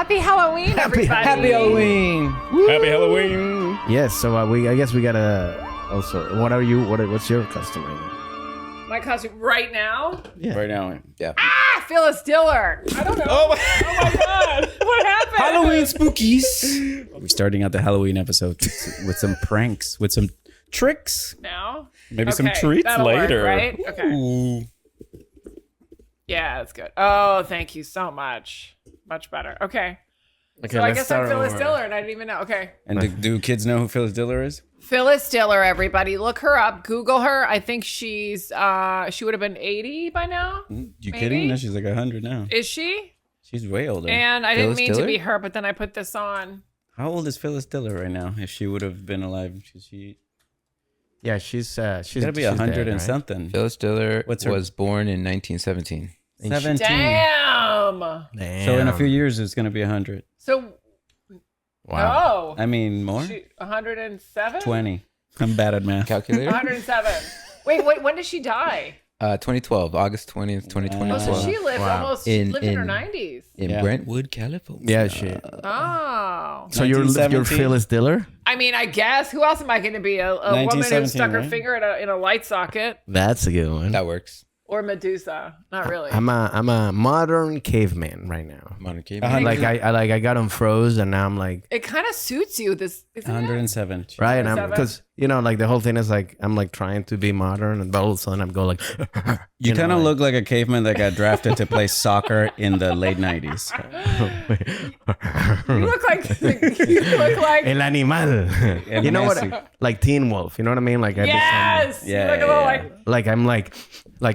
Happy Halloween, everybody. Happy Halloween. Woo. Happy Halloween. Yes, so I guess we gotta also. What's your costume right now? My costume right now? Yeah. Right now. Yeah. Ah, Phyllis Diller. I don't know. Oh my God. What happened? Halloween spookies. We're starting out the Halloween episode with some pranks, with some tricks. Now? Maybe some treats that'll later. Work, right? Okay. Ooh. Yeah, that's good. Oh, thank you so much. Much better. Okay. So I guess I'm Phyllis Diller and I didn't even know. Okay. And do kids know who Phyllis Diller is? Phyllis Diller, everybody. Look her up. Google her. I think she's she would have been 80 by now. You Maybe? kidding? No, she's like 100 now. Is she? She's way older. And I Phyllis didn't mean Diller? to be her, but then I put this on. How old is Phyllis Diller right now? If she would have been alive, Yeah, she's gotta be 100 dead, and right? something. Phyllis Diller her- was born in 1917. 17. Damn. So in a few years, it's gonna be 100. So, Wow. no. I mean, more? 107? 20. I'm bad at math. Calculator? 107. Wait, when did she die? 2012, August 20th, 2012. Oh, so she lived almost, she lived in her 90s. In Yeah. Brentwood, California. Yeah, shit. Oh. So you're 1917? Phyllis Diller? I mean, I guess. Who else am I going to be? A woman who 1917, stuck her right? finger in a light socket? That's a good one. That works. Or Medusa? Not really. I'm a modern caveman right now. Modern cave. I got them froze and now I'm like It kind of suits you. This isn't it? 107. right, and I'm 107? because like the whole thing is like I'm like trying to be modern, and all of a sudden I'm going like You kind know, of like- look like a caveman that got drafted to play soccer in the late 90s. You look like El animal. You know Messi. what? Like Teen Wolf. You know what I mean? Like I yes. Yeah, You look a little yeah. like I'm like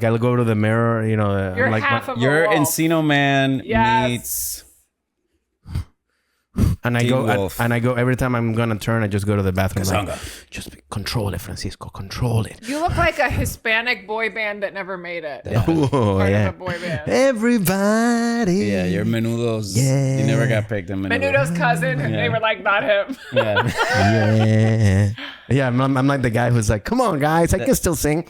I'll go to the mirror. You know, you're I'm like half of You're a wolf. Encino Man Yes. meets... and I Teen go Wolf. and I go every time I'm gonna turn. I just go to the bathroom. Like, Kazanga. just control it, Francisco. Control it. You look like a Hispanic boy band that never made it. Oh, Part yeah. of a boy band. Everybody. Yeah, you're Menudo's... Yeah. You never got picked in Menudo. Menudo's cousin. And they were like, not him. Yeah. Yeah. Yeah. I'm like the guy who's like, come on, guys. I can still sing.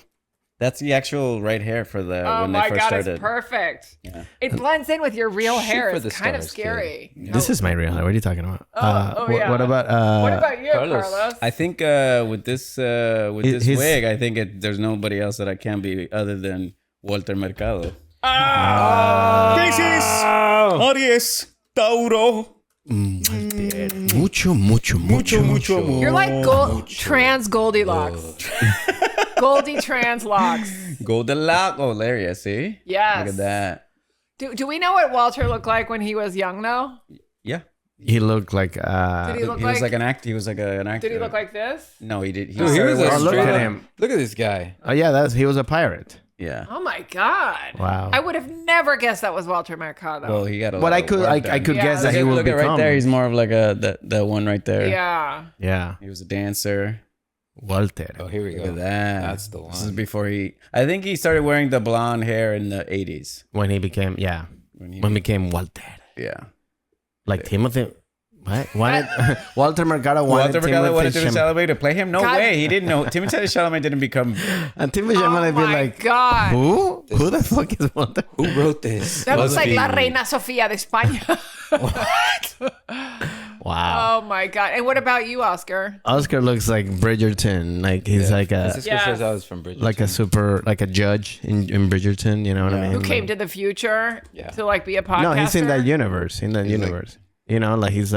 That's the actual right hair for the Oh when they my first God, started. it's perfect. Yeah. It blends in with your real Shoot hair. for It's the kind of stars, scary. This is my real hair. What are you talking about? yeah. What about What about you, Carlos? Carlos? I think with this His- wig, I think there's nobody else that I can be other than Walter Mercado. Oh. Aries, Tauro. mucho amor. You're like trans Goldilocks. Goldie trans locks. Goldilocks. Oh, there you see. Yes. Look at that. Do we know what Walter looked like when he was young, though? Yeah. He looked like Did he look He was like an actor. He was like an actor. Did he look like this? No, he did. He Dude, he was started a Oh, look straight at up- him. Look at this guy. oh yeah, he was a pirate. Yeah. Oh my God. Wow. I would have never guessed that was Walter Mercado. Well, he got a But lot I of could work I done. could Yeah, guess that look he at- would Look at become right there. He's more of like that one right there. Yeah. yeah, He was a dancer. Walter. Oh, here we Look go. at that. That's the This is one. before I think he started wearing the blonde hair in the 80s. When he became when he became Walter, Yeah. like Timothy. What? Walter Mercado wanted Walter Mercado wanted Timothy Timothée Chalamet to play him? No God. way. He didn't know. Timothée Chalamet didn't become... and Timothy Oh Chalamet be my like, God. who? Who the fuck is Walter? Who wrote this? That looks like BuzzFeed. La Reina Sofía de España. Wow. Oh my God. And what about you, Oscar? Oscar looks like Bridgerton. Like he's like a Francisco Yes. says I was from Bridget. like a judge in Bridgerton. You know what I mean? Who came to the future Yeah. to like be a podcaster? No, he's in that universe. You know, like he's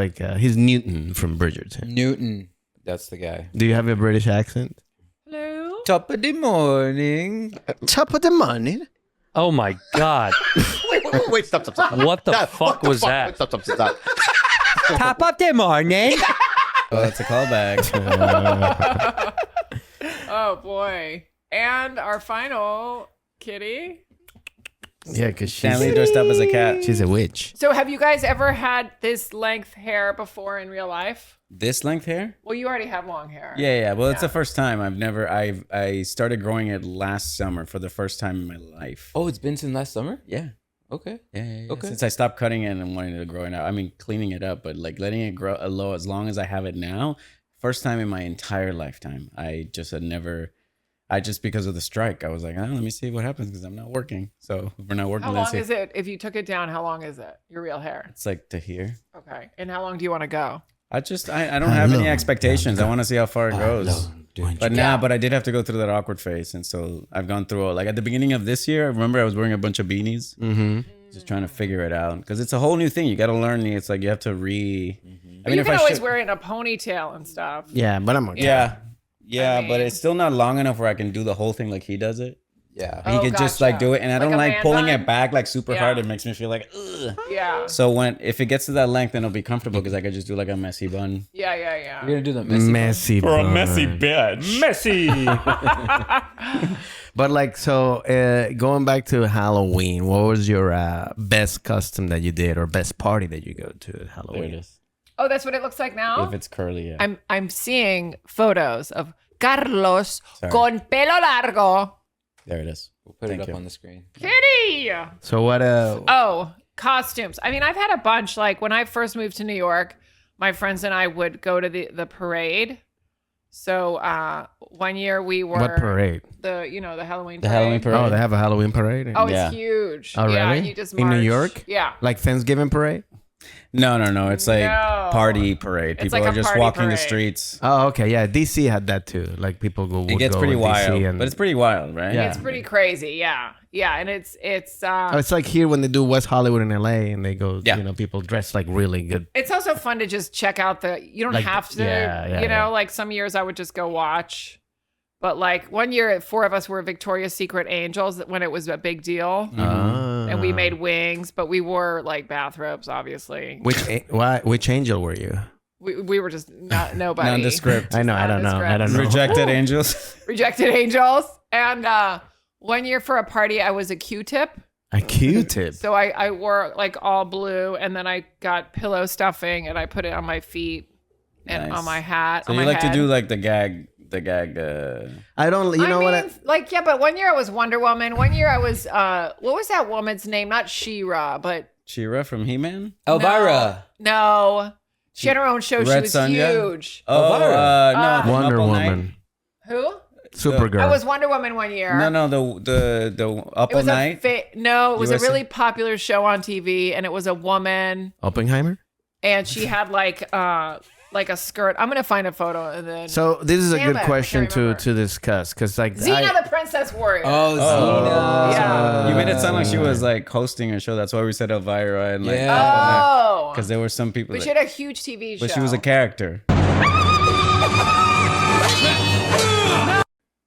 Newton from Bridgerton. Newton. That's the guy. Do you have a British accent? Hello? Top of the morning. Top of the morning. Oh my God. Wait, stop. What the fuck was that? Stop. Top of the morning. Oh, that's a callback. Oh boy. And our final kitty. Yeah, because Stanley dressed up as a cat. she's a witch. So have you guys ever had this length hair before in real life? This length hair? Well, you already have long hair. Yeah. Well, it's the first time. I started growing it last summer for the first time in my life. Oh, it's been since last summer? Yeah. Okay. Yeah. Okay. Since I stopped cutting it and wanting it to grow it out. I mean, cleaning it up, but like letting it grow as long as I have it now. First time in my entire lifetime. I just had never... I just because of the strike, I was like, let me see what happens because I'm not working. So if we're not working, How then long is it? If you took it down, how long is it? Your real hair? It's like to here. Okay. And how long do you want to go? I don't have any expectations. I want to see how far it goes. But I did have to go through that awkward phase, and so I've gone through it. Like at the beginning of this year, I remember I was wearing a bunch of beanies, just trying to figure it out because it's a whole new thing. You got to learn. It's like you have to I mean, you can always wear it in a ponytail and stuff. Yeah, but I'm okay. Yeah, I mean- but it's still not long enough where I can do the whole thing like he does it. Yeah. He could just like do it, and I don't a like man pulling bun? it back like super hard. Yeah. It makes me feel like, ugh. Yeah. So if it gets to that length, then it'll be comfortable because I could just do like a messy bun. Yeah. You're gonna do the messy. Messy. bun. bitch. Messy. But like, so going back to Halloween, what was your best custom that you did or best party that you go to at There Halloween? it is. Oh, that's what it looks like now? If it's curly, yeah. I'm seeing photos of Carlos Sorry. con pelo largo. There it is. We'll put Thank it up you. on the screen. Kitty. So what? Oh, costumes. I mean, I've had a bunch. Like when I first moved to New York, my friends and I would go to the parade. So 1 year we were What parade? the Halloween The parade. Halloween parade. Oh, they have a Halloween parade. Oh, it's Yeah. huge. Oh, Yeah, really? you just In New march. York? Yeah. Like Thanksgiving parade? No. It's like No. party parade. It's People like are a just party walking the parade. streets. Oh, okay. Yeah, DC had that too. Like people would It gets go pretty in wild, DC and but it's pretty wild, right? Yeah. It's pretty crazy. Yeah. Yeah, and it's Oh, it's like here when they do West Hollywood in LA and they go, Yeah. people dress like really good. it's also fun to just check out you don't Like, have to, yeah, you know, yeah. like some years I would just go watch. But like 1 year, 4 of us were Victoria's Secret angels when it was a big deal. And we made wings, but we wore like bathrobes, obviously. Which angel were you? We were just nobody. Nondescript. I know. I don't know. Rejected angels. Rejected angels. And 1 year for a party, I was a Q-tip. A Q-tip. So I wore like all blue, and then I got pillow stuffing, and I put it on my feet and Nice. on my hat. So on you my like head. to do like the gag. I don't. You know I mean, yeah, but 1 year I was Wonder Woman. 1 year I was what was that woman's name? Not She-Ra, but She-Ra from He-Man. Elvira. no. She had her own show. She Red was Sonja? huge. Oh, no, from Wonder Up All Night. Woman, Who? Supergirl. I was Wonder Woman 1 year. No, the Up It All was Night. no, it was a USA? really popular show on TV, and it was a woman, Oppenheimer. and she had like a skirt. I'm gonna find a photo and then. So this is a Damn good it, I question can't remember. to discuss because like Xena the Princess Warrior. Oh, Xena. Yeah. You made it sound like she was like hosting a show. That's why we said Elvira and like Yeah. Oh. because there were some people. But that- she had a huge TV show. but she was a character.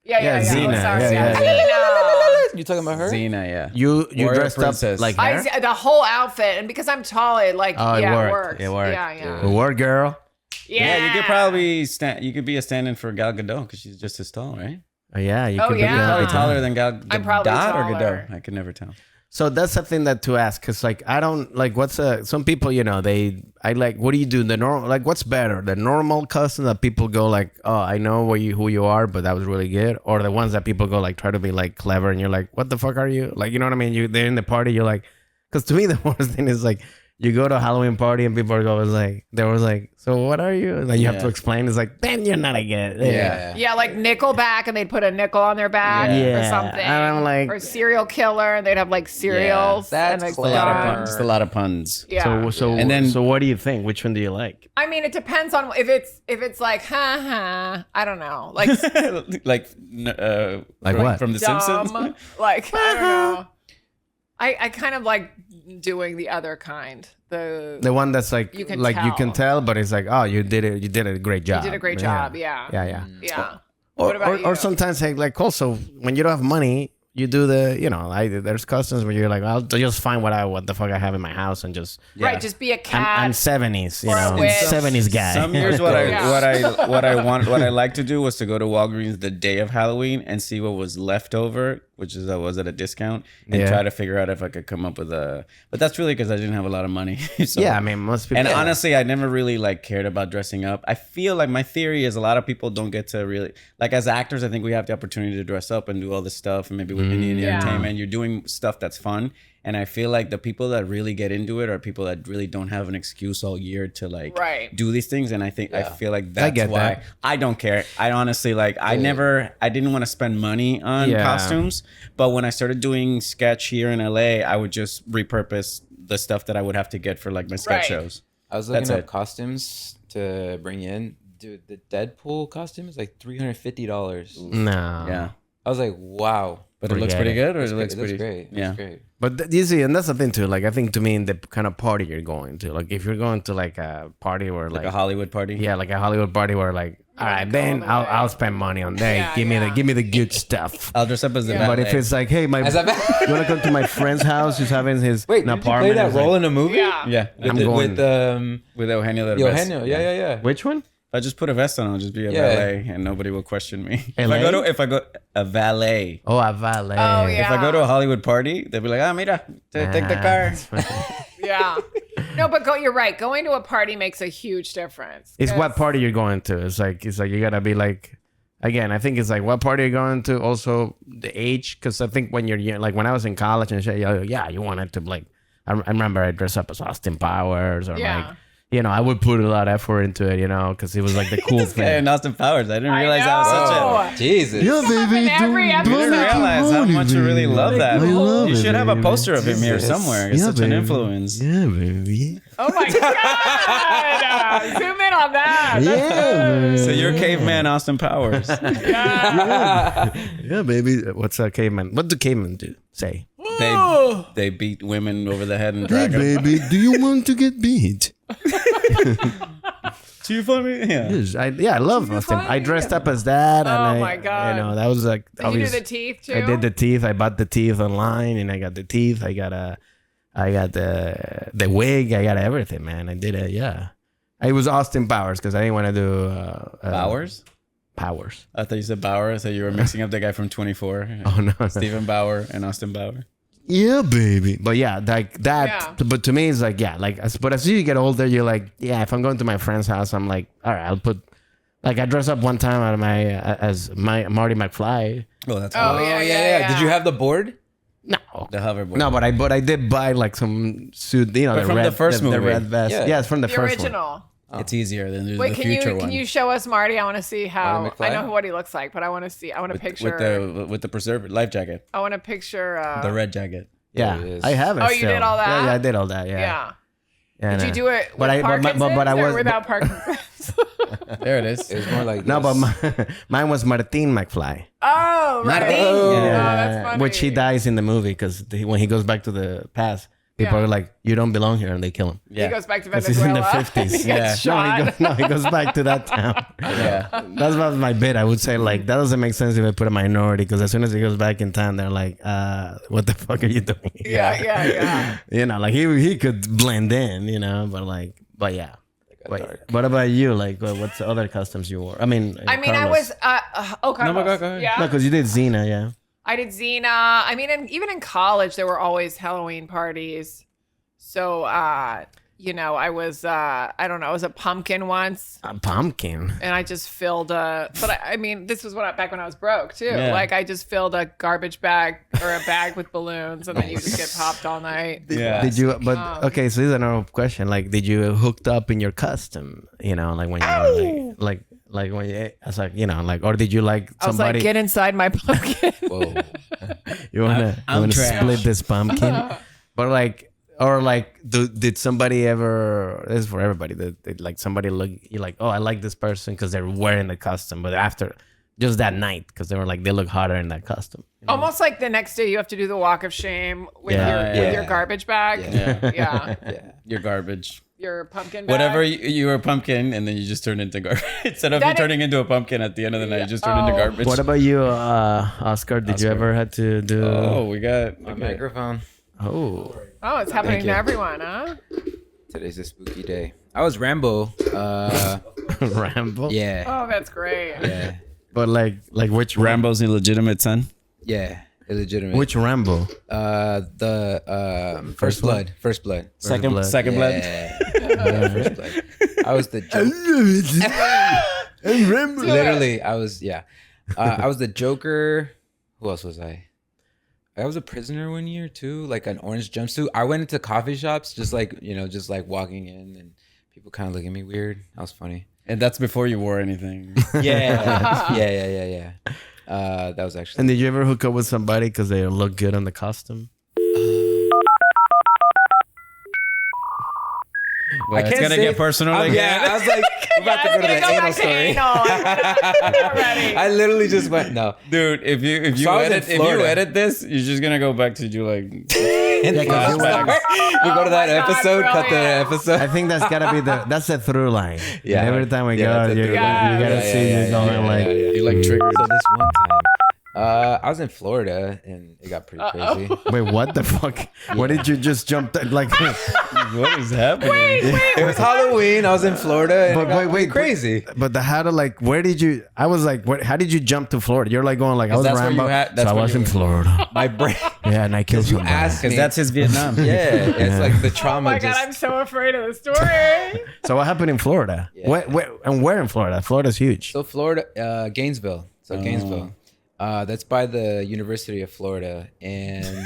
Yeah, Xena, Sorry, yeah. Xena. You talking about her? Xena, yeah. you Warrior dressed princess. up like her. The whole outfit, and because I'm tall, it like Oh, it yeah, worked. it worked. It worked. Yeah. The word girl. Yeah. You could probably you could be a stand-in for Gal Gadot because she's just as tall, right? Oh, yeah, you Oh, could yeah. be Probably taller than Gal Gadot I'm probably or taller. Gadot. I could never tell. So that's something that to ask because like I don't like some people I like what do you do the normal like what's better the normal custom that people go like oh I know who you are but that was really good or the ones that people go like try to be like clever and you're like what the fuck are you like you know what I mean they're in the party you're like because to me the worst thing is like you go to a Halloween party and people are like they were like so what are you and then you have to explain it's like then you're not a good Yeah, like Nickelback, and they'd put a nickel on their back Yeah. or something. And I'm like- or serial killer, and they'd have like cereals. that's and like clever. A lot of guns. puns. Just a lot of puns. Yeah. so And then- so what do you think which one do you like I mean, it depends on if it's like I don't know, like like what? from The Simpsons? dumb, like I don't know. I kind of like doing the other kind. the one that's like You can you can tell but it's like oh you did a great job You did a great job. Yeah. yeah Yeah. Or, What about you? or sometimes hey, like also when you don't have money, you do there's customs where you're like, I'll just find what the fuck I have in my house and just Right, just be a cat. I'm 70s, Or a witch. 70s guy. Some years what Yeah. I like to do was to go to Walgreens the day of Halloween and see what was left over, which is was at a discount, and Yeah. try to figure out if I could come up with a. But that's really because I didn't have a lot of money. So. Yeah, I mean most people. And honestly, I never really like cared about dressing up. I feel like my theory is a lot of people don't get to really like as actors. I think we have the opportunity to dress up and do all this stuff, and maybe in the Yeah. entertainment. You're doing stuff that's fun. And I feel like the people that really get into it are people that really don't have an excuse all year to like Right. do these things. And I feel like that's get why that. I don't care. I honestly I didn't want to spend money on Yeah. costumes. But when I started doing sketch here in LA, I would just repurpose the stuff that I would have to get for like my sketch Right. shows. I was looking That's up it. costumes to bring in. Dude, the Deadpool costume is like $350. No. Yeah. I was like, wow. But it looks Forget pretty it. good, or it looks It looks pretty great. It Yeah. looks great. But you see, and that's the thing too. Like, I think to me, the kind of party you're going to, like, if you're going to like a party where Like a Hollywood party. yeah, like a Hollywood party where like, all right, go then all the way. I'll spend money on that. Yeah, give me the good stuff. I'll dress up as the But valet. if it's like, hey, As a you wanna come to my friend's house? Who's having his Wait, an did you play apartment? that It's role like, in a movie? Yeah. yeah, I'm going. with Eugenio Derbez. Eugenio, yeah. Which one? I just put a vest on, I'll just be a Yeah. valet, and nobody will question me. LA? If I go a valet. Oh, a valet. Oh, yeah. If I go to a Hollywood party, they'll be like, mira, take the car. Yeah. No, but you're right. Going to a party makes a huge difference. It's what 'Cause- party you're going to. It's like you gotta be like. Again, I think it's like what party you're going to. Also the age, because I think when you're young, like when I was in college and shit, yeah, you wanted to like. I remember I dressed up as Austin Powers or Yeah. like. You know, I would put a lot of effort into it, you know, because it was like the cool Yeah, thing. and Austin Powers. I didn't I realize that was such know. a. Jesus. Yeah, up in every I didn't episode. realize how much you really love that. love You it, should have a baby. poster of him here Jesus. somewhere. It's such an influence. Yeah, baby. Oh my God. Zoom in on that. Yeah, So you're caveman Austin Powers. yeah, baby. What's a caveman? What do cavemen do? Say. They beat women over the head and Hey, drag them. baby, do you want to get beat? Do you find me? Yeah. Yes, I love Austin. I dressed up as that. Oh, and my God. You know, that was like. Did you do the teeth too? I did the teeth. I bought the teeth online, and I got the teeth. I got the wig. I got everything, man. I did it. Yeah, it was Austin Powers because I didn't want to do Bowers? Powers. I thought you said Bauer. So you were mixing up the guy from 24. Oh no, Stephen Bauer and Austin Bauer. yeah, baby. But yeah, like that. Yeah. But to me, it's like but as you get older, you're like, yeah. If I'm going to my friend's house, I'm like, all right, I'll put. Like I dressed up one time out of as my Marty McFly. Oh, that's Oh, cool. yeah. Did you have the board? No, The hoverboard. no, but I did buy like some suit. You know, But from the first the movie. red vest. Yeah. Yeah, it's from the The first one. original. It's easier than Wait, the can future you one. can you show us Marty? I want to see how. Marty I McFly? know what he looks like, but I want to see. I want to picture. with the preservative life jacket, I want to picture. the red jacket. Yeah, There it is. I have it. Oh, you still. did all that? Yeah, I did all that. Yeah. Yeah. Yeah, Did no. you do it with But I- but my- Parkinson's but I or was- without Parkinson's? There it is. It was more like No, this. but mine was Martin McFly. Oh, right. Marty. Oh, Yeah, that's funny. which he dies in the movie because when he goes back to the past, people Yeah. are like, "You don't belong here," and they kill him. He goes back to Because he's in Venezuela. the 50s. He Yeah. gets shot. No, he goes back to that town. Yeah. That's what my bit. I would say like that doesn't make sense if I put a minority because as soon as he goes back in town, they're like, "What the fuck are you doing?" Yeah. You know, like he could blend in, you know, but yeah. Wait, what about you? Like, what's the other customs you wore? I mean, I Carlos. was. Carlos. go ahead. Yeah. No, because you did Xena, yeah. I did Xena. I mean, even in college, there were always Halloween parties. So, I was, I don't know, I was a pumpkin once. A pumpkin. And I just filled but I mean, this was back when I was broke too. Yeah. Like I just filled a garbage bag or a bag with balloons and then you just get popped all night. Yeah. Did you? But okay, so this is another question. Like, did you hooked up in your custom? You know, like when you were like when you, it's like or did you like I was like, somebody? get inside my pumpkin. Whoa. you wanna trash. split this pumpkin? But like. Or like, did somebody ever? This is for everybody. Did like somebody look? You're like, oh, I like this person because they're wearing the custom, but after just that night, because they were like they look hotter in that custom. Almost like the next day you have to do the walk of shame with Yeah. with your garbage bag. Yeah. Yeah. Yeah. Your garbage. Your pumpkin bag. Whatever you were a pumpkin, and then you just turned into garbage. Instead of That you is- turning into a pumpkin at the end of the night, you just turned into Oh. garbage. What about you, Oscar? Did you Oscar. ever had to do? Oh, we got My microphone. Oh. Oh, it's happening Thank to you. everyone, huh? Today's a spooky day. I was Rambo. Rambo. Yeah. Oh, that's great. Yeah. But like which Rambo's illegitimate son. Yeah. Illegitimate. Which Rambo? The First one? First blood. Second blood. second blood. Yeah. First blood. I was the Literally, I was I was the Joker. Who else was I? I was a prisoner one year too, like an orange jumpsuit. I went into coffee shops, just like walking in, and people kind of look at me weird. That was funny. And that's before you wore anything. Yeah. That was actually. And did you ever hook up with somebody because they look good on the costume? Well, it's gonna get personal again. Yeah, I was like, we're about to go to the anal story. I literally just went no, dude. If you edit this, you're just gonna go back to do like. We go to that episode. Cut that episode. I think that's gotta be that's the through line. Yeah. And every time we go, you gotta see you going like you like triggers. So this one time, I was in Florida and it got pretty crazy. Wait, what the fuck? Where did you just jump? Like, What is happening? It was Halloween. I was in Florida. And but wait, crazy. But how to like? Where did you? I was like, how did you jump to Florida? You're like going like I was Rambo. So I was in Florida. My brain. Yeah, and I killed You somebody. asked me. Because that's his Vietnam. Yeah, it's like the trauma. Oh my God, I'm so afraid of the story. So what happened in Florida? Yeah. Where in Florida? Florida's huge. So Florida, Gainesville. So Gainesville. That's by the University of Florida, and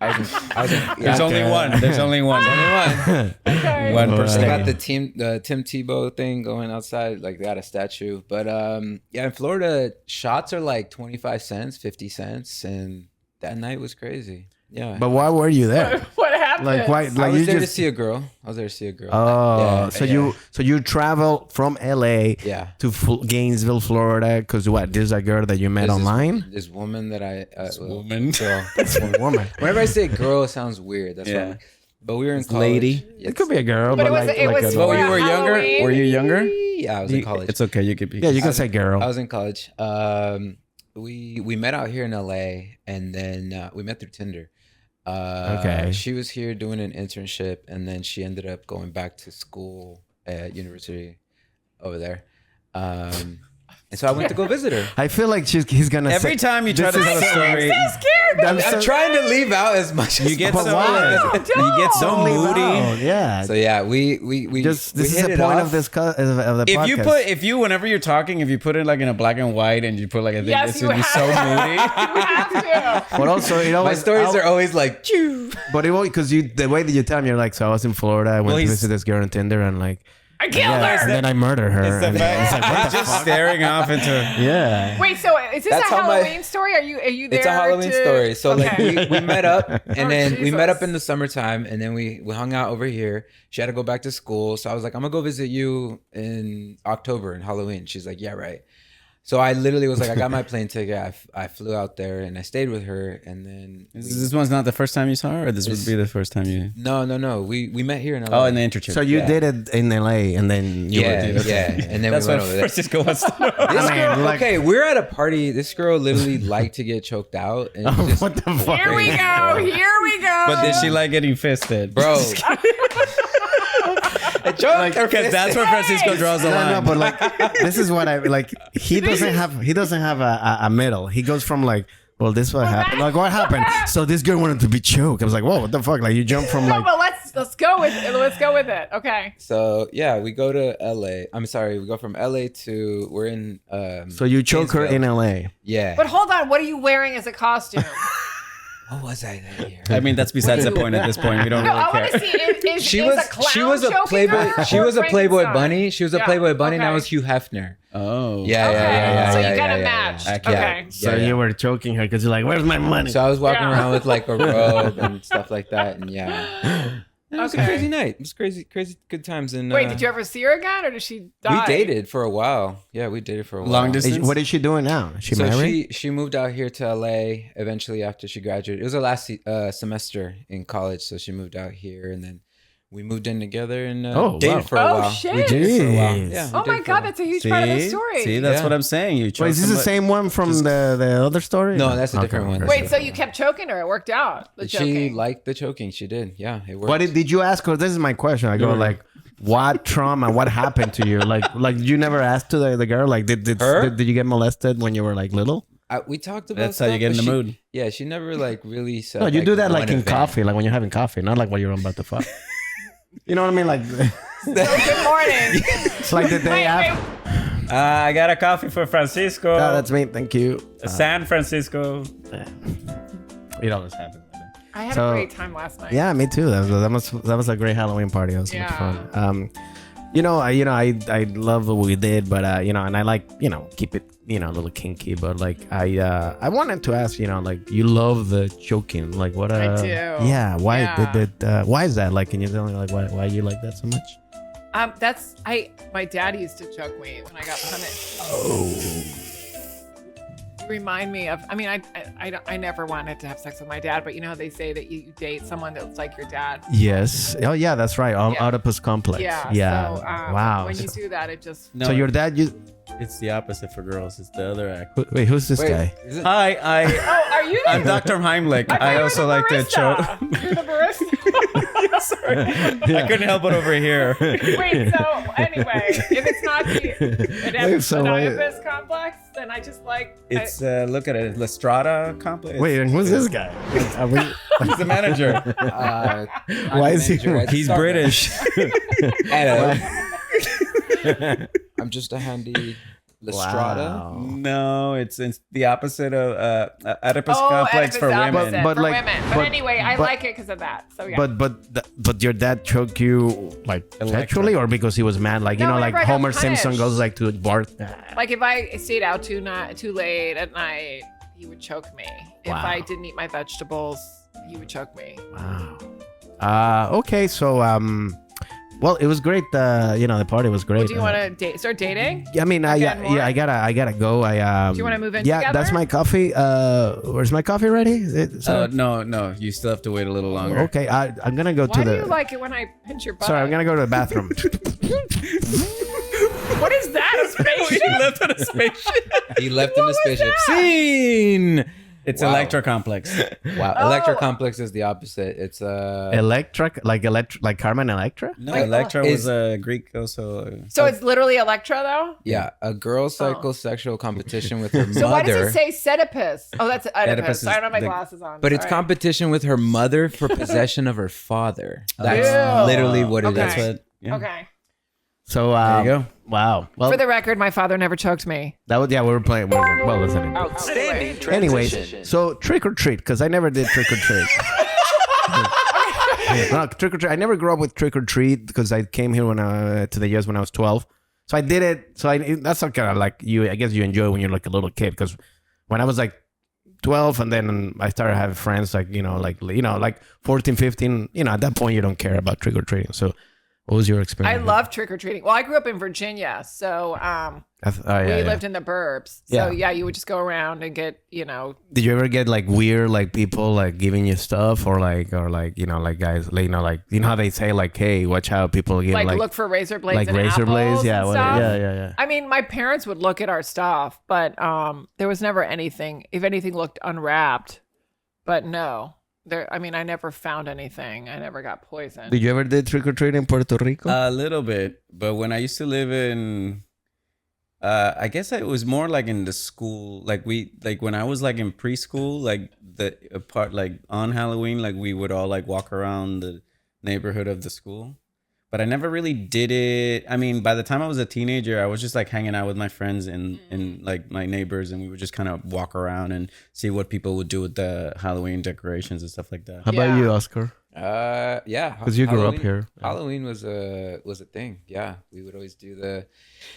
There's only one. There's only one. Okay. One per They state. got the Tim Tebow thing going outside. Like they got a statue, but yeah, in Florida, shots are like 25 cents, 50 cents, and that night was crazy. Yeah. But why were you there? What happened? Like why? I Like was you there just. to see a girl. Oh, Yeah, so you travel from LA Yeah. to Gainesville, Florida, because what? There's a girl that you met There's online. This woman that woman. girl. Woman. Whenever I say girl, it sounds weird. That's Yeah. why. But we were in college. Lady. It could be a girl, But but, it was Oh, you were younger? Halloween. Were you younger? Yeah, I was in college. It's okay. You could be. yeah, you can say girl. I was in college. We met out here in LA, and then we met through Tinder. Okay. She was here doing an internship, and then she ended up going back to school at university over there. And so I went to go visit her. I feel like he's gonna. Every say, time you try to tell a story, I'm trying to leave out as much as you get But so why? you get so Don't leave moody. out. Yeah. So yeah, we Just we this is hit the it point off. of this of the podcast. If you whenever you're talking, if you put it like in a black and white and you put like a thing, Yes, this you would be have so to. moody. You have to. But also, it My always stories are always like, But it won't because the way that you tell me, you're like, so I was in Florida. I went to visit this girl on Tinder, and like, I killed yeah, her. and then I murdered her. It's the and fact he's just staring off into. yeah. Wait, so is this That's a how my- Halloween story? Are you there? It's a Halloween to... story. So Okay. like we met up, and then we met Jesus. up in the summertime, and then we hung out over here. She had to go back to school, so I was like, I'm gonna go visit you in October in Halloween. She's like, yeah, right. So I literally was like, I got my plane ticket. I flew out there and I stayed with her, and then This one's not the first time you saw her, or this would be the first time you. no. We met here in LA. Oh, in the internship. So you Yeah. did it in LA, and then you yeah, were yeah, and then That's we what went over there. Francisco wants to know. This I mean, girl, like- okay, we're at a party. This girl literally liked to get choked out, and just, what the fuck? Here we go. Here we go. But did she like getting fisted, bro. Because that's where Francisco draws the line. No, but like this is what I like. He doesn't have a middle. He goes from like, well, this what happened. Like, what happened? So this girl wanted to be choked. I was like, whoa, what the fuck? Like, you jump from No, like. but let's go with it. Okay. So yeah, we go to LA. I'm sorry, we go from LA to we're in. So you choke her in Gainesville. LA. Yeah. But hold on, what are you wearing as a costume? What was I that year? I mean, that's besides the point at this point. We don't No, really I want to care. see. Is She is was a clown she was a choking Playboy her she or was a Playboy Frankenstein? bunny. She was a Yeah, Playboy bunny, and I okay. was Hugh Hefner. Oh. Yeah. So you yeah, got yeah, it yeah, matched. yeah. Okay. So Yeah. you were choking her because you're like, where's my money? So I was walking Yeah. around with like a robe and stuff like that, and yeah. It was a Okay. crazy night. It was crazy good times. And Wait, did you ever see her again, or did she die? We dated for a while. Yeah, we dated for a while. Long distance. What is she doing now? Is she So married? she moved out here to LA eventually after she graduated. It was her last semester in college, so she moved out here, and then we moved in together and dated wow. for a Oh, while. shit. We dated for a while. Jeez. Yeah. we Oh my dated for a God, while. that's a huge part of the story. See, that's Yeah. what I'm saying. You Wait, chose is this the somebody- same one from the other story? No, that's a different one. Wait, so you kept choking her? It worked out. The She choking. liked the choking. She did. Yeah, it worked. What did you ask her? This is my question. I go like, what trauma? What happened to you? Like you never asked to the girl? Like, did you get molested when you were like little? We talked about That's how you stuff, get in but the she- mood. Yeah, she never like really said. No, you do that like one in event. coffee, like when you're having coffee, not like when you're about to fuck. You know what I mean? Like, Good morning. it's like the day after. I got a coffee for Francisco. That's me. Thank you. San Francisco. It always happens. I had a great time last night. Yeah, me too. That was a great Halloween party. It was so much fun. I love what we did, but and I like keep it a little kinky. But like I wanted to ask, like you love the choking, like what? I do. Yeah. Why why is that? Like, can you tell me like why you like that so much? My dad used to choke me when I got punished. Oh. Remind me of. I mean, I never wanted to have sex with my dad, but they say that you date someone that's like your dad. Yes. Oh yeah, that's right. Oedipus complex. Yeah. Yeah. So, wow. When you do that, it just. No, so your dad it's the opposite for girls. It's the other act. Wait, who's this guy? Hi, Oh, are you? I'm Dr. Heimlich. I also like to choke. You're the barista. Sorry. I couldn't help it over here. Wait. So anyway, if it's not an Oedipus complex, then I just like. It's look at it, Lestrada complex. Wait, and who's this guy? He's the manager. Why is he? He's British. I'm just a handy Lestrada. Wow. No, it's the opposite of Oedipus complex for women. But for like- women. But anyway, I like it because of that. So yeah. But your dad choked you like sexually, or because he was mad? Like No, like whenever I got Homer Simpson punished. goes like to Bart. Like if I stayed out too late at night, he would choke me. If Wow. I didn't eat my vegetables, he would choke me. Wow. Okay, so well, it was great. The party was great. Well, do you want to start dating? I mean, I Again, more? I gotta go. Do you want to move in Yeah, together? that's my coffee. Where's my coffie ready? No, you still have to wait a little longer. Okay, I'm gonna go Why to do the. you like it when I pinch your butt? Sorry, I'm gonna go to the bathroom. What is that? A spaceship? He left on a spaceship. He left in a spaceship. that? Scene. It's Wow. Electra complex. Wow. Oh. Electra complex is the opposite. It's Electra, like Carmen Electra. No, Like, Electra is- was a Greek also. So it's literally Electra, though? yeah, a girl's psychosexual competition with her mother. So why does it say Oedipus? Oh, that's Oedipus Oedipus. is I don't have my the- glasses on. But it's Sorry. competition with her mother for possession of her father. That's Ew. literally what it is. Okay. That's what. Yeah. Okay. So There you go. Wow. Well, For the record, my father never choked me. that was we were playing. Well, listen. Outstanding. Anyways, so trick or treat, because I never did trick or treat. No, trick or treat. I never grew up with trick or treat because I came here to the US when I was 12. So I did it. So that's kind of like you. I guess you enjoy when you're like a little kid, because when I was like 12 and then I started having friends like 14, 15. At that point you don't care about trick or treating. So what was your experience? I love trick or treating. Well, I grew up in Virginia, so we lived in the burbs. So Yeah. you would just go around and get, Did you ever get like weird like people like giving you stuff or like guys like how they say like, hey, watch out, people give like look for razor blades like and razor blades, apples yeah, and stuff. yeah. I mean, my parents would look at our stuff, but there was never anything. If anything looked unwrapped, but no. I never found anything. I never got poisoned. Did you ever did trick or treat in Puerto Rico? A little bit, but when I used to live in, I guess it was more like in the school. Like when I was like in preschool, like on Halloween, like we would all like walk around the neighborhood of the school. But I never really did it. I mean, by the time I was a teenager, I was just like hanging out with my friends and like my neighbors, and we would just kind of walk around and see what people would do with the Halloween decorations and stuff like that. How about you, Oscar? Yeah, Because you grew up Halloween- here. Halloween was a thing. Yeah, we would always do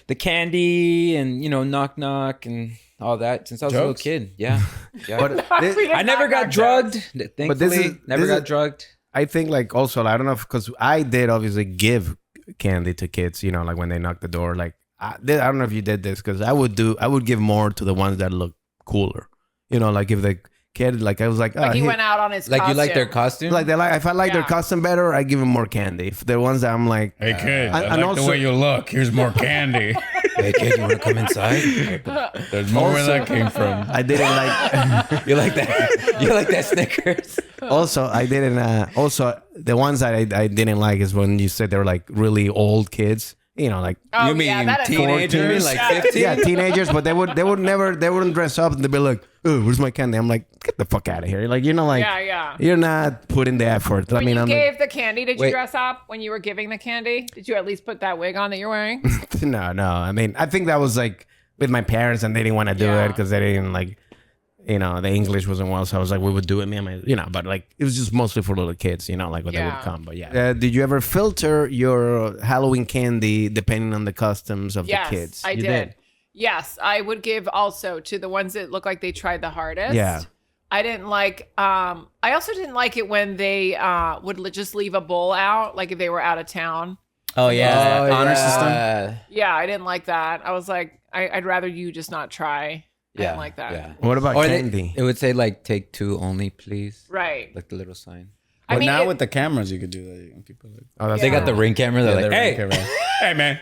the candy and knock knock and all that since I was a little Jokes? kid. Yeah, yeah. But I never got drugged. Thankfully, never got is- drugged. I think like also I don't know because I did obviously give candy to kids, like when they knock the door. Like I don't know if you did this because I would give more to the ones that look cooler. Like if the kid like I was like, he went out on his Like costume. you like their costume? like they like if I like their Yeah. costume better, I give them more candy. If they're ones that I'm like, Hey kid, I and like also- the way you look. Here's more candy. Hey kid, you want to come inside? There's more where that came from. I didn't like. You like that? You like that Snickers? Also, I didn't. Also, the ones that I didn't like is when you said they were like really old kids. Like Oh, You mean yeah, that is teenagers? Like 15? yeah, teenagers, but they wouldn't dress up and they'd be like, oh, where's my candy? I'm like, get the fuck out of here. Like, Yeah. you're not putting the effort. When you I'm gave the candy, did you Wait. dress up when you were giving the candy? Did you at least put that wig on that you're wearing? like, no. I mean, I think that was like with my parents and they didn't want to do it because they didn't like, the English wasn't well. So I was like, we would do it, me and my, but like, it was just mostly for little kids, like when they would come. But yeah. Did you ever filter your Halloween candy depending on the customs of the kids? I did. Yes, I would give also to the ones that look like they tried the hardest. Yeah. I didn't like, I also didn't like it when they would just leave a bowl out, like if they were out of town. Oh yeah, honor system. Yeah, I didn't like that. I was like, I'd rather you just not try. I didn't like that. Yeah. What about candy? It would say like take 2 only, please. Right. Like the little sign. But mean, now with the cameras, you could do that. People like, Oh, that's They got the Ring camera. They're like, hey, Hey, man.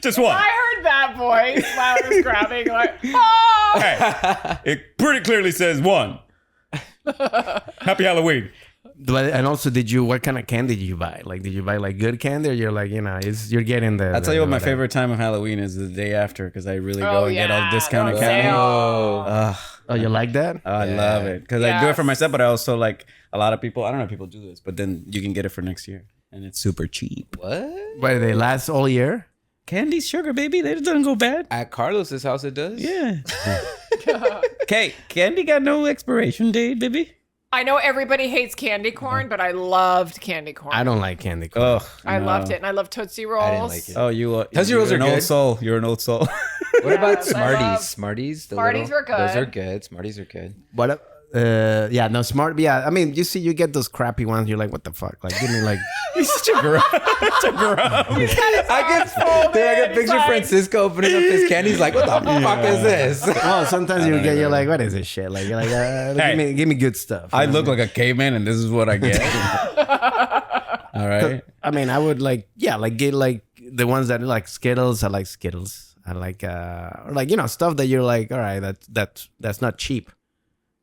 Just one. I heard that voice while I was grabbing, like, oh! Hey, it pretty clearly says one. Happy Halloween. But, and also, what kind of candy did you buy? Like, did you buy like good candy, or you're like, you're getting the? I'll tell you what my whatever. favorite time of Halloween is the day after because I really go and get all the discounted those candy. sales. Oh, you like that? I love it because I do it for Yes. myself, but I also like a lot of people. I don't know if people do this, but then you can get it for next year, and it's super cheap. what? But they last all year. Candy's sugar, baby. They doesn't go bad. At Carlos's house, it does. Yeah. Okay, candy got no expiration date, baby. I know everybody hates candy corn, but I loved candy corn. I don't like candy corn. Ugh, I loved it, and I love Tootsie Rolls. I didn't like it. Oh, you Tootsie Rolls you're are an old good. soul. You're an old soul. What about Yes, I Smarties? love- Smarties? Smarties were good. Those are good. Smarties are good. But smart. Yeah, I mean, you get those crappy ones. You're like, what the fuck? Like, give me like. He's such a grub. I can picture Francisco opening up his candy. He's like, what the fuck is this? Well, sometimes you're like, what is this shit? Like, you're like, give me good stuff. I look like a caveman, and this is what I get. All right. I mean, I would get like the ones that are like Skittles. I like Skittles. I like stuff that you're like, all right, that's not cheap.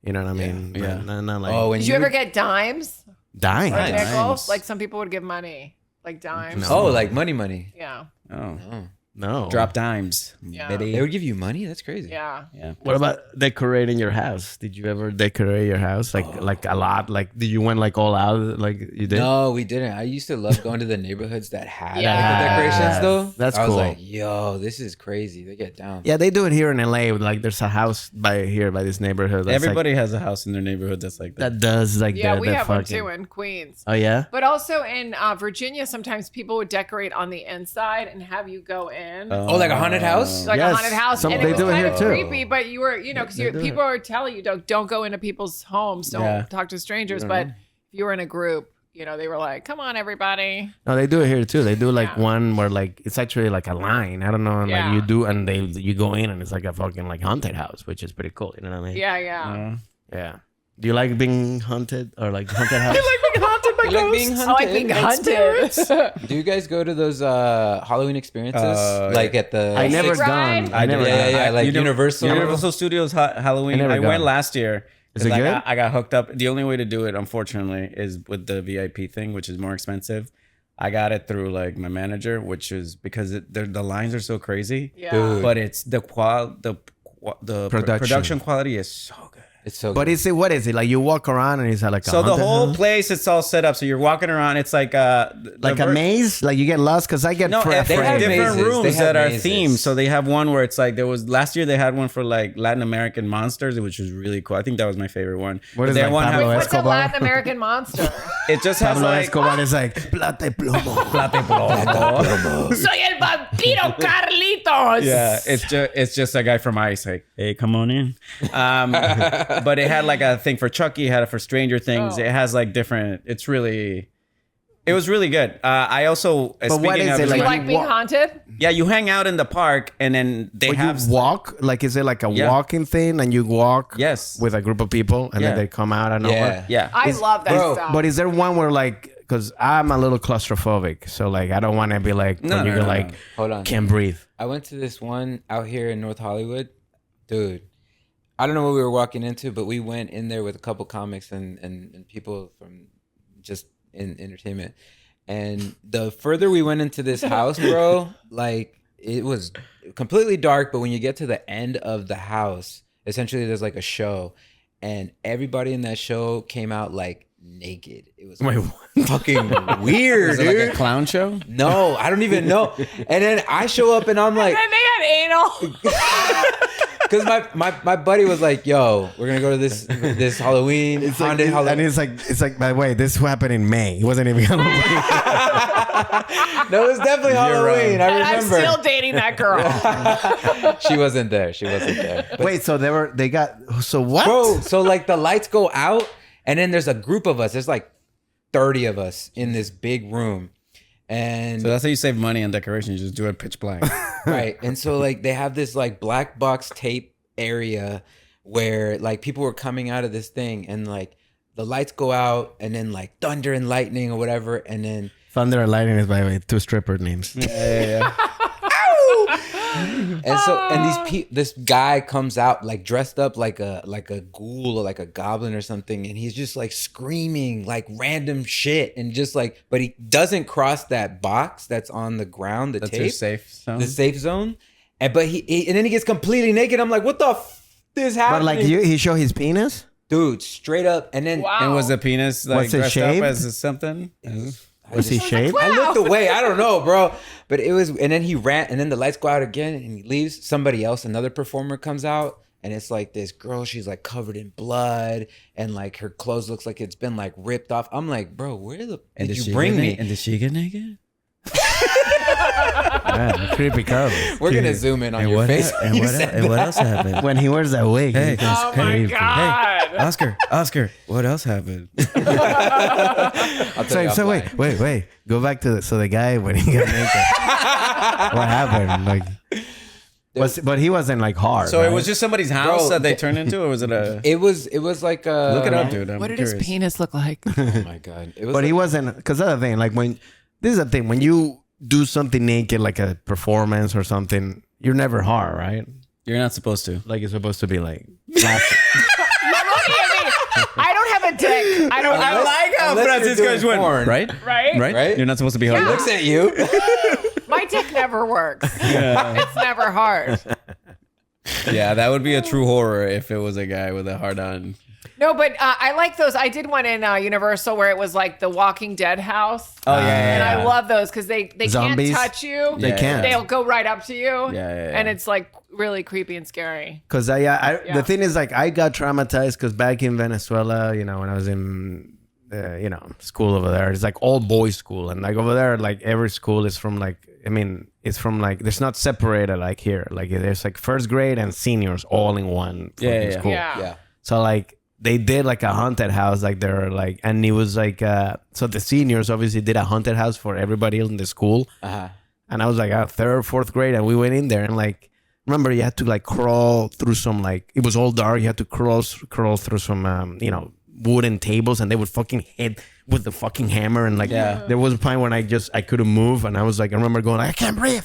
You know what I mean? Yeah. Not like Oh, when Did you ever get dimes dying. or Nice. nickels? Like some people would give money, like dimes. No. Oh, like money. Yeah, Oh, No. drop dimes, Yeah. baby. They would give you money? That's crazy. yeah. Yeah. What about decorating your house? Did you ever decorate your house like a lot? Like, did you went like all out? Like you did? No, we didn't. I used to love going to the neighborhoods that had Yeah. like, the decorations though. That's I was cool. like, yo, this is crazy. They get down. Yeah, they do it here in LA. Like, there's a house by this neighborhood. That's Everybody has a house in their neighborhood that's like that. that does like Yeah, the, we the have fucking. one too in Queens. Oh yeah. But also in Virginia, sometimes people would decorate on the inside and have you go in. Oh, like a haunted house? Like a Yes, haunted house, and they it was do it kind here of too. creepy. But you were, because They do people are telling you don't go into people's homes, don't talk to strangers. But if you were in a group, they were like, "Come on, everybody." No, they do it here too. They do like one where like it's actually like a line. I don't know, and Yeah. like you do, and you go in, and it's like a fucking like haunted house, which is pretty cool. You know what I mean? Yeah. Yeah. Do you like being haunted or like haunted house? Being haunted by You like being ghosts? I like being hunted. Do you guys go to those Halloween experiences? Like at the I never Sleep ride? gone. I never. Yeah, gone. like Universal. Universal Studios Halloween. never I went gone. last year. Is it good? I got hooked up. The only way to do it, unfortunately, is with the VIP thing, which is more expensive. I got it through like my manager, which is because the lines are so crazy. Yeah. Dude. But it's the Production. production quality is so good. It's so But good. what is it? Like you walk around and it's like a So the haunted whole house? place, it's all set up. So you're walking around. It's like like a maze? Like you get lost? Because I get No, afraid. they have have different mazes. rooms They have that are mazes. themed. So they have one where it's like last year they had one for like Latin American monsters, which was really cool. I think that was my favorite one. What But is they like one Pablo have- What's a Escobar? Latin American monster? it just has Pablo like Escobar is like plate plomo. Soy el vampiro Carlitos. Yeah, it's just a guy from Ice. Like, hey, come on in. But it had like a thing for Chucky. It had it for Stranger Things. Oh. It has like different. It was really good. I also. But what speaking is of, it Do like? you like being walk- haunted? Yeah, you hang out in the park, and then they But have you walk? Like is it like a Yeah. walking thing and you walk Yes. with a group of people and Yeah. then they come out and Yeah. Yeah. I love that bro, stuff. But is there one where like, because I'm a little claustrophobic, so like I don't want to be like No, when no, you're no, like no. Hold on. can't breathe. I went to this one out here in North Hollywood. Dude, I don't know what we were walking into, but we went in there with a couple comics and people from just in entertainment. And the further we went into this house, bro, like it was completely dark, but when you get to the end of the house, essentially there's like a show, and everybody in that show came out like naked. It was fucking weird, Is it dude. like a clown show? No, I don't even know. And then I show up and I'm like, And they had anal. because my buddy was like, "Yo, we're gonna go to this Halloween haunted Halloween." And it's like, by the way, this happened in May. It wasn't even Halloween. No, it was definitely Halloween. I And I'm remember. still dating that girl. She wasn't there. But, Wait, so so what? bro, so like the lights go out, and then there's a group of us. There's like 30 of us in this big room, and So that's how you save money on decoration. You just do it pitch black. right. And so like they have this like black box tape area where like people were coming out of this thing, and like the lights go out, and then like thunder and lightning or whatever, and then Thunder and Lightning is, by the way, 2 stripper names. Yeah. and so and this guy comes out like dressed up like a ghoul or like a goblin or something, and he's just like screaming like random shit, and just like, but he doesn't cross that box that's on the ground, the That's tape, your safe zone. the safe zone, and but he and then he gets completely naked. I'm like, what the is happening? But like he showed his penis? Dude, straight up, and then Wow. And was the penis like Was it dressed shaved? up as something? Was he shaved? I looked away. I don't know, bro. But it was, and then he ran, and then the lights go out again, and he leaves. Somebody else, another performer, comes out, and it's like this girl. She's like covered in blood, and like her clothes looks like it's been like ripped off. I'm like, bro, where the And did she you bring get me? naked? And did she get naked? Yeah, creepy Carlos. We're gonna zoom in on And your what, face. and, when you what, said and what that. else happened? When he wears that wig, Hey. he goes Oh my crazy. God. Oscar, what else happened? I'll tell you So offline. wait. Go back to the guy when he got naked. What happened? Like, but he wasn't like hard. So it right? was just somebody's house Bro, that they turned into, or was it a? It was like a. Look it up, dude. I'm What did curious. his penis look like? Oh my god! It was. But like, he wasn't, because other thing, like this is the thing, when you do something naked, like a performance or something, you're never hard, right? You're not supposed to. Like it's supposed to be like flaccid. You're looking at me. I don't have a dick. I don't. I like how unless you're Francisco doing just went, porn. right? Right. Right? You're not supposed to be hard. Yeah. looks at you. My dick never works. It's never hard. Yeah, that would be a true horror if it was a guy with a hard on. No, but I like those. I did one in Universal where it was like the Walking Dead house. Oh yeah, And I love those because they Zombies? can't touch you. They can't. They'll go right up to you. Yeah. And it's like really creepy and scary. Because the thing is, like, I got traumatized because back in Venezuela, when I was in, school over there, it's like all boys school. And like over there, like every school is from like, it's from like, it's not separated like here. Like there's like first grade and seniors all in one fucking school. Yeah. Yeah. So like they did like a haunted house, like they're like, and it was like, so the seniors obviously did a haunted house for everybody in the school. Uh-huh. And I was like third, fourth grade, and we went in there and like, remember you had to like crawl through some like, it was all dark. You had to crawl through some, wooden tables, and they would fucking hit with the fucking hammer. And like, there was a point when I couldn't move, and I was like, I remember going like, I can't breathe.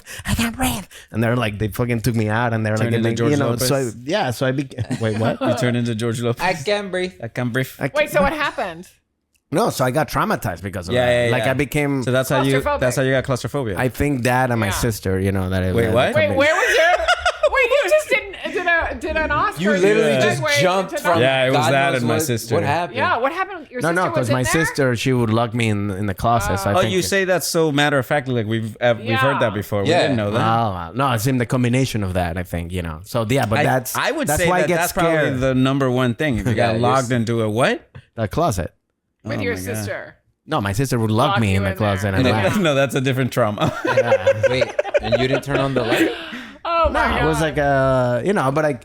And they're like, they fucking took me out, and they're Turned like, into George Lopez? So I became, wait, what? You turned into George Lopez. I can breathe. I can't breathe. Wait, so what happened? No, so I got traumatized because of Yeah, that. yeah, Like yeah. I became, So that's how you Claustrophobic. got claustrophobia. I think that and my Yeah. sister, that. Wait, what? Wait, where was your? Wait, you just did an Oscar. You literally segue just jumped into from. nothing. Yeah, it was God that knows and my what- sister. What happened? Yeah, what happened? Your No, sister because was in my there? sister, she would lock me in the closet. So I Oh, think you say that so matter of factly, like we've Yeah. heard that before. We Yeah. didn't know that. Oh, no, it's in the combination of that, I think, So yeah, but I would that's say why I that get that's scared. probably the number one thing. If you Yeah, got you're logged into a what? The closet. with Oh your my God. sister. No, my sister would lock me you in the in closet there. and Yeah. laugh. No, that's a different trauma. Wait, and you didn't turn on the light? Oh my No, god! it was like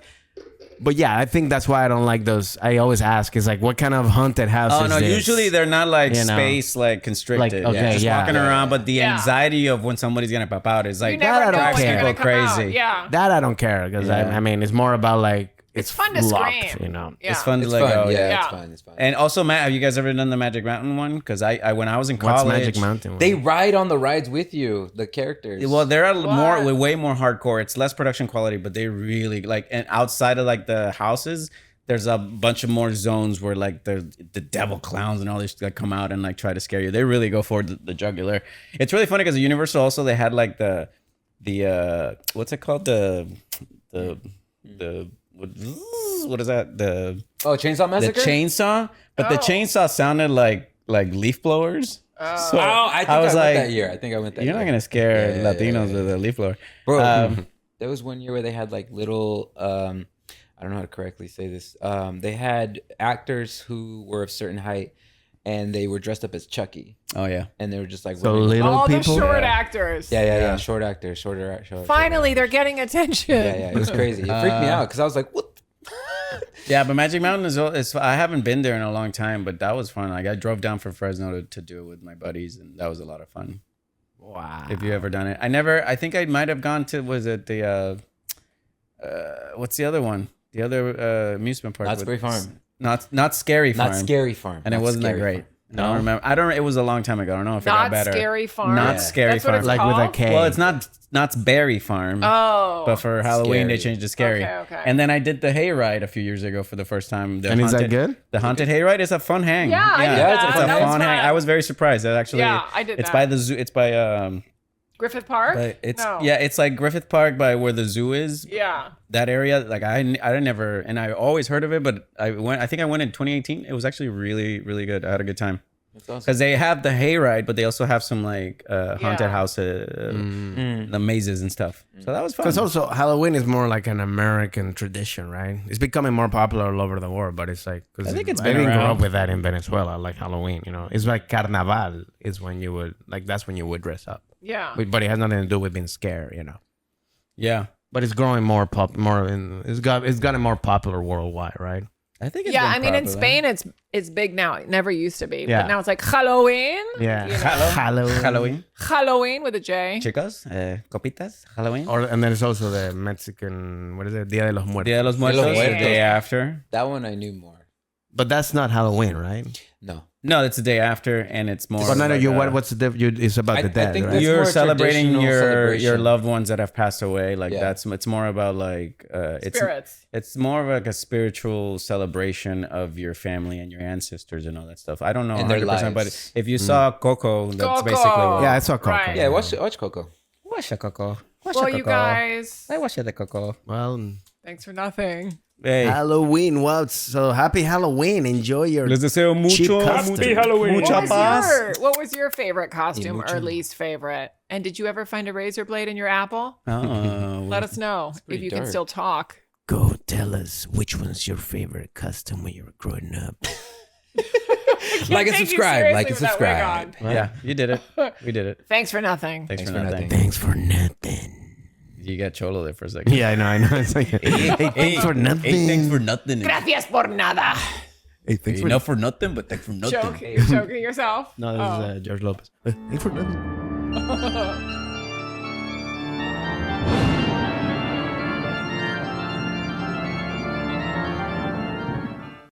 but yeah, I think that's why I don't like those. I always ask, is like, what kind of haunted house Oh is no! this? Usually they're not like You know? space like constricted. Like, okay, just yeah. walking around. But the Yeah. anxiety of when somebody's gonna pop out is you like never I know don't when care. you're gonna People come out. crazy. Yeah. That I don't care because Yeah. it's more about like It's fun to locked, scream. Yeah. it's fun to It's like fun. go. Yeah, Yeah. it's fun. It's fun. And also, Matt, have you guys ever done the Magic Mountain one? Because I when I was in college, What's Magic Mountain? They ride on the rides with you, the characters. Well, they're What? way more hardcore. It's less production quality, but they really like. And outside of like the houses, there's a bunch of more zones where like the devil clowns and all this like come out and like try to scare you. They really go for the jugular. It's really funny because at Universal also they had like the what's it called? The what is that? Chainsaw Massacre. The chainsaw, but the chainsaw sounded like leaf blowers. So I think I went that year. I think I went that year. You're not gonna scare Latinos with a leaf blower, bro. There was one year where they had like little. I don't know how to correctly say this. They had actors who were of certain height, and they were dressed up as Chucky. Oh yeah, and they were just like little people. The short actors. Yeah. Short actors. Short. Finally, they're getting attention. Yeah. It was crazy. It freaked me out because I was like, what? Yeah, but Magic Mountain is. I haven't been there in a long time, but that was fun. Like I drove down from Fresno to do it with my buddies, and that was a lot of fun. Wow. If you ever done it, I think I might have gone to. Was it the? What's the other one? The other amusement park. Not Scary Farm. Not Scary Farm. Not Scary Farm. And it wasn't that great. No? I don't remember. It was a long time ago. I don't know if it got better. Not Scary Farm. Not Scary That's Farm. What it's like called? with a K. Well, it's not Berry Farm. Oh. But for Halloween, Scary. they changed to Scary. Okay. And then I did the hayride a few years ago for the first time. And is that good? The haunted hayride is a fun hang. Yeah, I did it's that. a That was fun hang. fun. I was very surprised. That actually. Yeah, I did It's that. by the zoo. It's by Griffith Park. But it's No. it's like Griffith Park by where the zoo is. Yeah. That area, like I never, and I always heard of it, but I think I went in 2018. It was actually really, really good. I had a good time. That's awesome. Because they have the hayride, but they also have some like haunted Yeah. house, the mazes and stuff. So that was fun. Because also Halloween is more like an American tradition, right? It's becoming more popular all over the world, but it's like I think it's I been didn't grow around. up with that in Venezuela, like Halloween. You know, it's like Carnaval is when you would that's when you would dress up, Yeah. but it has nothing to do with being scared, you know. Yeah, But it's growing it's gotten more popular worldwide, right? I think. It's Yeah, been I mean, in popular. Spain, it's big now. It never used to be, Yeah. but now it's like Halloween. Yeah, You know? Halloween. Halloween with a J. Chicos, copitas, Halloween. And then there's also the Mexican, what is it? Dia de los Muertos. Dia de los Muertos, Muertos. the day after. That one I knew more. But that's not Halloween, right? No. No, it's the day after, and it's more. But no, like what's the difference? It's about the I dead, think right? that's You're more a celebrating traditional your celebration. loved ones that have passed away. Like Yeah. it's more about like Spirits. It's more of like a spiritual celebration of your family and your ancestors and all that stuff. I don't know And their 100%, but lives. if you saw Coco, that's Coco. basically what. Yeah, I saw Coco. Right. Yeah, watch Coco. Watch the Coco. Well, you guys, I watched the Coco. Well, thanks for nothing. Hey, Halloween. Well, so happy Halloween. Enjoy your les deseo cheap mucho. costume. Mucha paz. What was your favorite costume mucho. or least favorite? And did you ever find a razor blade in your apple? Oh, Let us know if pretty you can dark. still talk. Go tell us which one's your favorite costume when you were growing up. Like and Take you subscribe. seriously Like and with that wig subscribe. Yeah, you did it. We did it. Thanks for nothing. Thanks, Thanks for for nothing. nothing. Thanks for nothing. You got Cholo there for a second. Yeah, I know. It's like, hey, thanks for nothing. Hey, thanks for nothing. Gracias por nada. Hey, thanks for Enough for nothing, but thanks for nothing. You're choking yourself. No, this is George Lopez. Thanks for nothing. Oh.